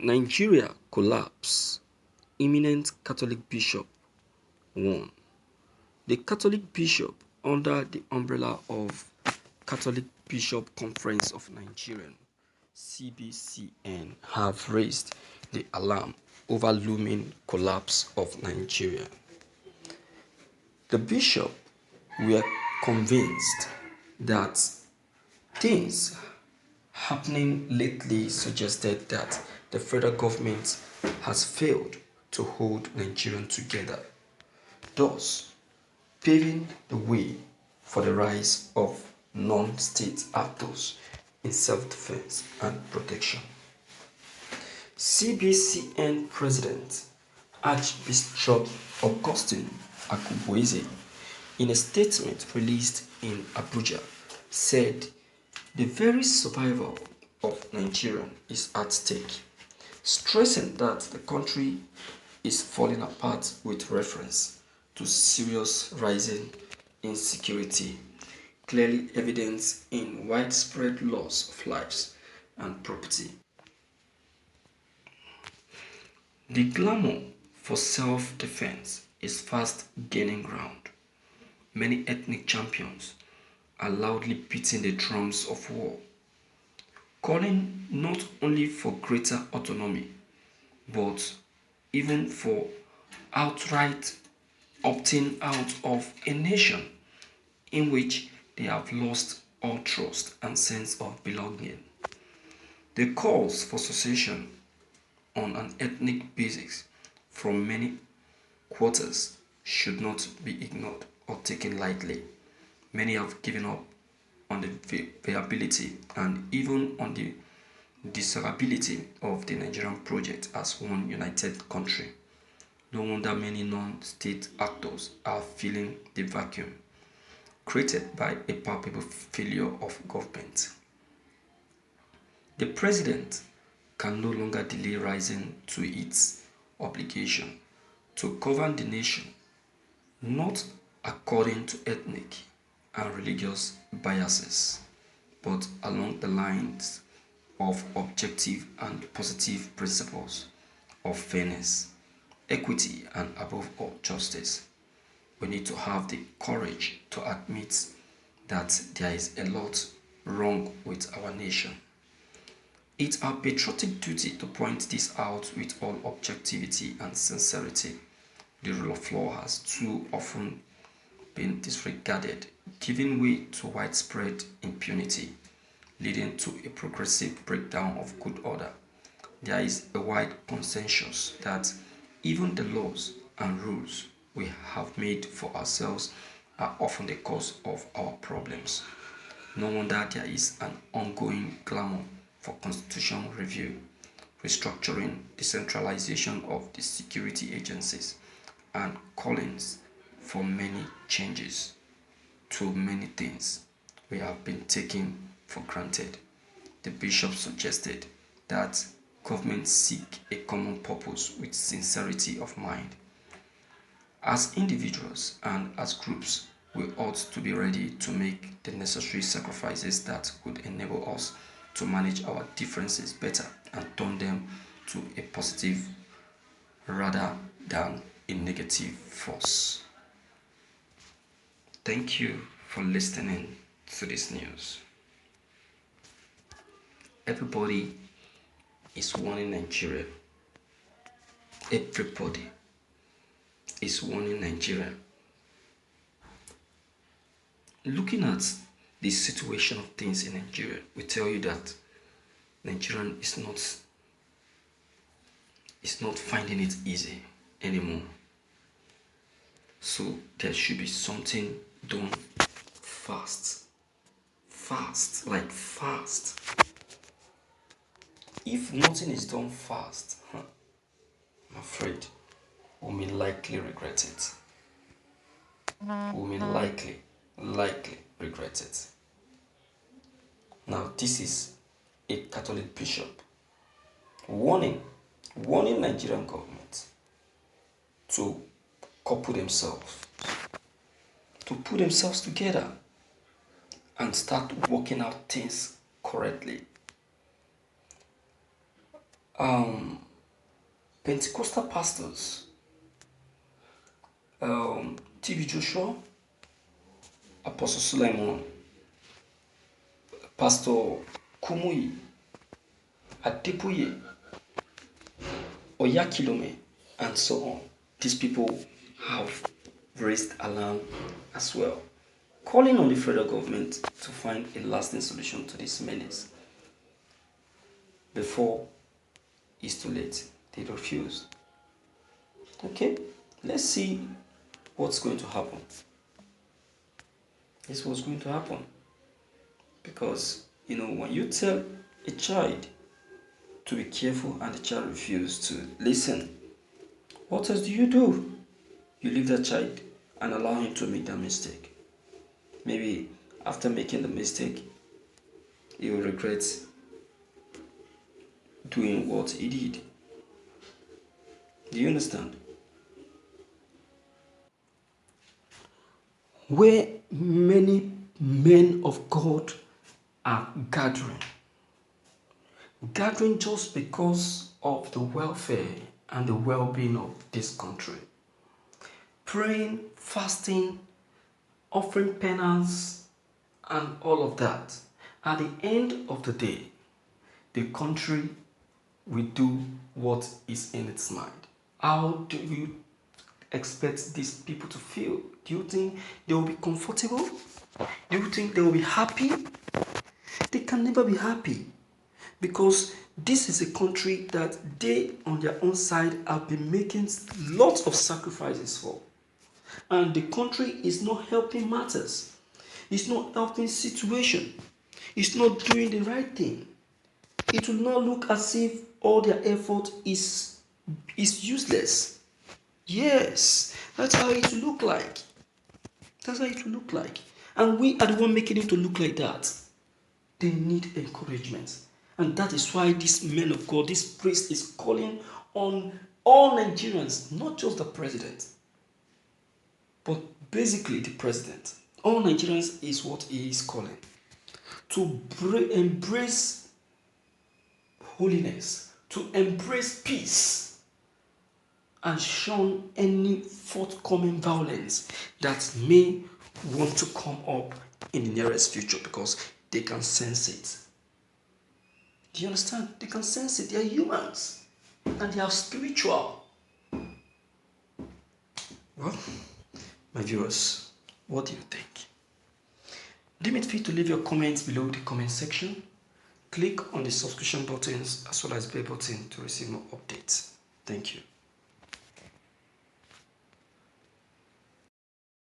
Nigeria collapse. Imminent Catholic bishop warn. The Catholic bishop, under the umbrella of Catholic Bishop Conference of Nigeria (CBCN), have raised the alarm over looming collapse of Nigeria. The bishop were convinced that things happening lately suggested that the federal government has failed to hold Nigerians together, thus paving the way for the rise of non-state actors in self-defense and protection. CBCN President Archbishop Augustine Akubueze, in a statement released in Abuja, said the very survival of Nigeria is at stake, stressing that the country is falling apart with reference to serious rising insecurity, clearly evident in widespread loss of lives and property. The clamor for self-defense is fast gaining ground. Many ethnic champions are loudly beating the drums of war, calling not only for greater autonomy, but even for outright opting out of a nation in which they have lost all trust and sense of belonging. The calls for secession on an ethnic basis from many quarters should not be ignored or taken lightly. Many have given up on the viability and even on the desirability of the Nigerian project as one united country. No wonder many non-state actors are filling the vacuum created by a palpable failure of government. The president can no longer delay rising to its obligation to govern the nation, not according to ethnic and religious biases, but along the lines of objective and positive principles of fairness, equity, and above all, justice. We need to have the courage to admit that there is a lot wrong with our nation. It's our patriotic duty to point this out with all objectivity and sincerity. The rule of law has too often been disregarded, giving way to widespread impunity, leading to a progressive breakdown of good order. There is a wide consensus that even the laws and rules we have made for ourselves are often the cause of our problems. No wonder there is an ongoing clamor for constitutional review, restructuring, decentralization of the security agencies, and callings for many changes to many things we have been taking for granted. The bishop suggested that government seek a common purpose with sincerity of mind. As individuals and as groups, we ought to be ready to make the necessary sacrifices that would enable us to manage our differences better and turn them to a positive rather than a negative force. Thank you for listening to this news. Everybody is warning Nigeria. Everybody is warning Nigeria. Looking at the situation of things in Nigeria, we tell you that Nigerian is not finding it easy anymore. So there should be something done fast. Fast, like fast. If nothing is done fast, I'm afraid we may likely regret it. We may likely regret it. Now, this is a Catholic bishop warning Nigerian government to couple themselves, to put themselves together and start working out things correctly. Um, Pentecostal pastors, TV Joshua, Apostle Suleiman, Pastor Kumuyi, Adepuye, Oyakilome, and so on. These people have raised alarm as well, calling on the federal government to find a lasting solution to this menace before it's too late. They refuse. Okay, let's see what's going to happen. This is what's going to happen. Because, when you tell a child to be careful and the child refuses to listen, what else do? You leave that child and allow him to make that mistake. Maybe after making the mistake, he will regret doing what he did. Do you understand? Where many men of God are gathering just because of the welfare and the well-being of this country. Praying, fasting, offering penance, and all of that. At the end of the day, the country will do what is in its mind. How do you expect these people to feel? Do you think they will be comfortable? Do you think they will be happy? They can never be happy, because this is a country that they on their own side have been making lots of sacrifices for. And the country is not helping matters. It's not helping situation. It's not doing the right thing. It will not look as if all their effort is useless. Yes, that's how it will look like. That's how it will look like. And we are the one making it to look like that. They need encouragement. And that is why this man of God, this priest, is calling on all Nigerians, not just the president, but basically the president. All Nigerians is what he is calling. To embrace holiness, to embrace peace, and shun any forthcoming violence that may want to come up in the nearest future, because they can sense it. Do you understand? They can sense it. They are humans and they are spiritual. Well, my viewers, what do you think? Deem it fit to leave your comments below the comment section. Click on the subscription buttons as well as bell button to receive more updates. Thank you.